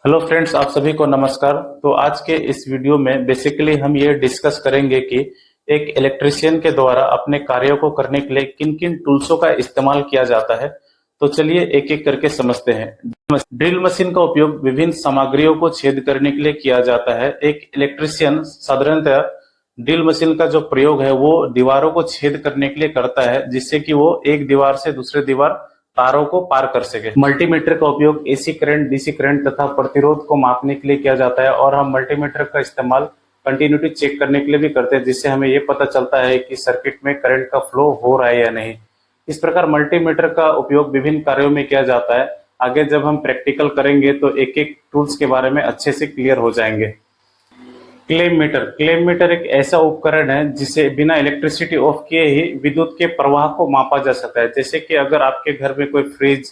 Hello friends, आप सभी को नमस्कार। तो आज के इस वीडियो में बेसिकली हम ये डिस्कस करेंगे कि एक इलेक्ट्रिशियन के द्वारा अपने कार्यों को करने के लिए किन किन टूल्सों का इस्तेमाल किया जाता है। तो चलिए एक एक करके समझते हैं। ड्रिल मशीन का उपयोग विभिन्न सामग्रियों को छेद करने के लिए किया जाता है। एक इलेक्ट्रिशियन साधारणतः ड्रिल मशीन का जो प्रयोग है वो दीवारों को छेद करने के लिए करता है, जिससे कि वो एक दीवार से दूसरे दीवार तारों को पार कर सके। मल्टीमीटर का उपयोग एसी करंट, डीसी करंट तथा प्रतिरोध को मापने के लिए किया जाता है और हम मल्टीमीटर का इस्तेमाल कंटिन्यूटी चेक करने के लिए भी करते हैं, जिससे हमें ये पता चलता है कि सर्किट में करंट का फ्लो हो रहा है या नहीं। इस प्रकार मल्टीमीटर का उपयोग विभिन्न कार्यों में किया जाता है। आगे जब हम प्रैक्टिकल करेंगे तो एक एक टूल्स के बारे में अच्छे से क्लियर हो जाएंगे। क्लेम मीटर एक ऐसा उपकरण है जिसे बिना इलेक्ट्रिसिटी ऑफ किए ही विद्युत के प्रवाह को मापा जा सकता है। जैसे कि अगर आपके घर में कोई फ्रिज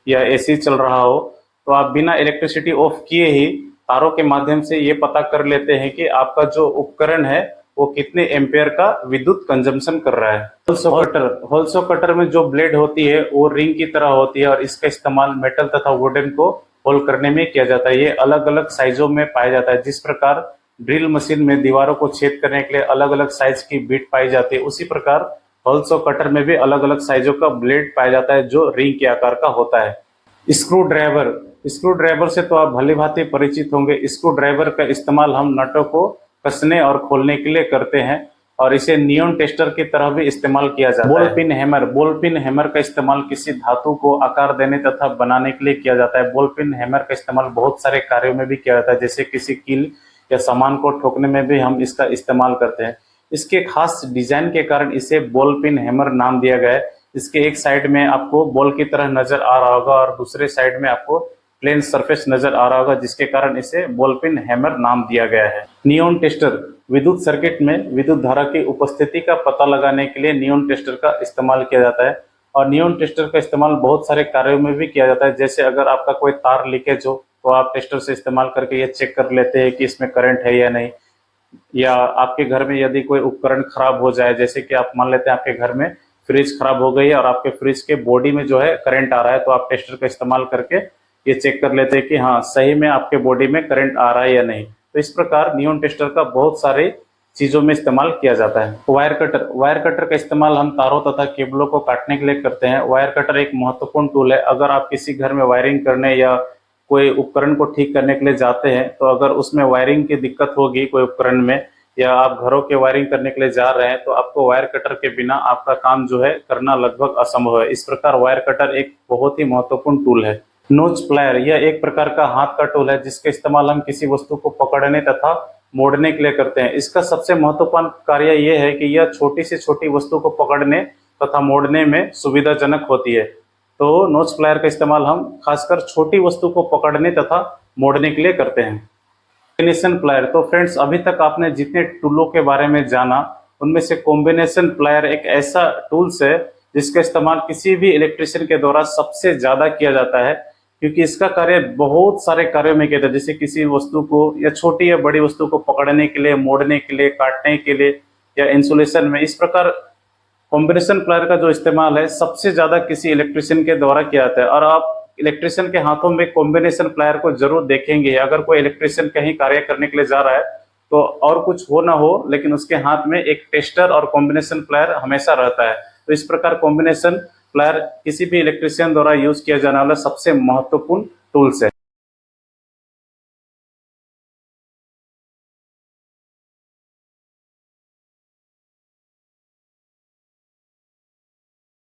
या एसी चल रहा हो तो आप बिना इलेक्ट्रिसिटी ऑफ किए ही तारों के माध्यम से ये पता कर लेते हैं कि आपका जो उपकरण है वो कितने एम्पेयर का विद्युत कंजम्पशन कर रहा है। होल्सो कटर में जो ब्लेड होती है वो रिंग की तरह होती है और इसका इस्तेमाल मेटल तथा वुडन को होल करने में किया जाता है। ये अलग अलग साइजों में पाया जाता है। जिस प्रकार ड्रिल मशीन में दीवारों को छेद करने के लिए अलग अलग साइज की बीट पाई जाती है, उसी प्रकार होल्सो कटर में भी अलग अलग साइजों का ब्लेड पाया जाता है जो रिंग के आकार का होता है। स्क्रू ड्राइवर से तो आप भली भांति परिचित होंगे। स्क्रू ड्राइवर का इस्तेमाल हम नटों को कसने और खोलने के लिए करते हैं और इसे नियॉन टेस्टर की तरह भी इस्तेमाल किया जाता है। बॉल पिन हैमर का इस्तेमाल किसी धातु को आकार देने तथा बनाने के लिए किया जाता है। बॉल पिन हैमर का इस्तेमाल बहुत सारे कार्यों में भी किया जाता है, जैसे किसी कील या सामान को ठोकने में भी हम इसका इस्तेमाल करते हैं। इसके खास डिजाइन के कारण इसे बॉल पिन हैमर नाम दिया गया है। इसके एक साइड में आपको बॉल की तरह नजर आ रहा होगा और दूसरे साइड में आपको प्लेन सरफेस नजर आ रहा होगा, जिसके कारण इसे बॉल पिन हैमर नाम दिया गया है। नियॉन टेस्टर विद्युत सर्किट में विद्युत धारा की उपस्थिति का पता लगाने के लिए नियॉन टेस्टर का इस्तेमाल किया जाता है और नियॉन टेस्टर का इस्तेमाल बहुत सारे कार्यों में भी किया जाता है। जैसे अगर आपका कोई तार लीकेज हो तो आप टेस्टर से इस्तेमाल करके ये चेक कर लेते हैं कि इसमें करंट है या नहीं। या आपके घर में यदि कोई उपकरण खराब हो जाए, जैसे कि आप मान लेते हैं आपके घर में फ्रिज खराब हो गई है और आपके फ्रिज के बॉडी में जो है करंट आ रहा है, तो आप टेस्टर का इस्तेमाल करके ये चेक कर लेते हैं कि हाँ सही में आपके बॉडी में करंट आ रहा है या नहीं। तो इस प्रकार नियॉन टेस्टर का बहुत सारे चीजों में इस्तेमाल किया जाता है। वायर कटर का इस्तेमाल हम तारों तथा केबलों को काटने के लिए करते हैं। वायर कटर एक महत्वपूर्ण टूल है। अगर आप किसी घर में वायरिंग करने या कोई उपकरण को ठीक करने के लिए जाते हैं, तो अगर उसमें वायरिंग की दिक्कत होगी कोई उपकरण में, या आप घरों के वायरिंग करने के लिए जा रहे हैं, तो आपको वायर कटर के बिना आपका काम जो है करना लगभग असंभव है। इस प्रकार वायर कटर एक बहुत ही महत्वपूर्ण टूल है। नोच प्लायर यह एक प्रकार का हाथ का टूल है जिसका इस्तेमाल हम किसी वस्तु को पकड़ने तथा मोड़ने के लिए करते हैं। इसका सबसे महत्वपूर्ण कार्य यह है कि यह छोटी से छोटी वस्तु को पकड़ने तथा मोड़ने में सुविधाजनक होती है। तो नोच प्लायर का इस्तेमाल हम खासकर छोटी वस्तु को पकड़ने तथा मोड़ने के लिए करते हैं। कॉम्बिनेशन प्लायर, तो फ्रेंड्स अभी तक आपने जितने टूलों के बारे में जाना उनमें से कॉम्बिनेशन प्लायर एक ऐसा टूल्स है जिसका इस्तेमाल किसी भी इलेक्ट्रिशियन के द्वारा सबसे ज्यादा किया जाता है, क्योंकि इसका कार्य बहुत सारे कार्यों में किया जाता है। जैसे किसी वस्तु को या छोटी या बड़ी वस्तु को पकड़ने के लिए, मोड़ने के लिए, काटने के लिए या इंसुलेशन में। इस प्रकार कॉम्बिनेशन प्लायर का जो इस्तेमाल है सबसे ज्यादा किसी इलेक्ट्रिशियन के द्वारा किया जाता है और आप इलेक्ट्रिशियन के हाथों में कॉम्बिनेशन प्लायर को जरूर देखेंगे। अगर कोई इलेक्ट्रिशियन कहीं कार्य करने के लिए जा रहा है तो और कुछ हो ना हो, लेकिन उसके हाथ में एक टेस्टर और कॉम्बिनेशन प्लायर हमेशा रहता है। तो इस प्रकार कॉम्बिनेशन प्लायर किसी भी इलेक्ट्रिशियन द्वारा यूज किया जाने वाला सबसे महत्वपूर्ण टूल्स है।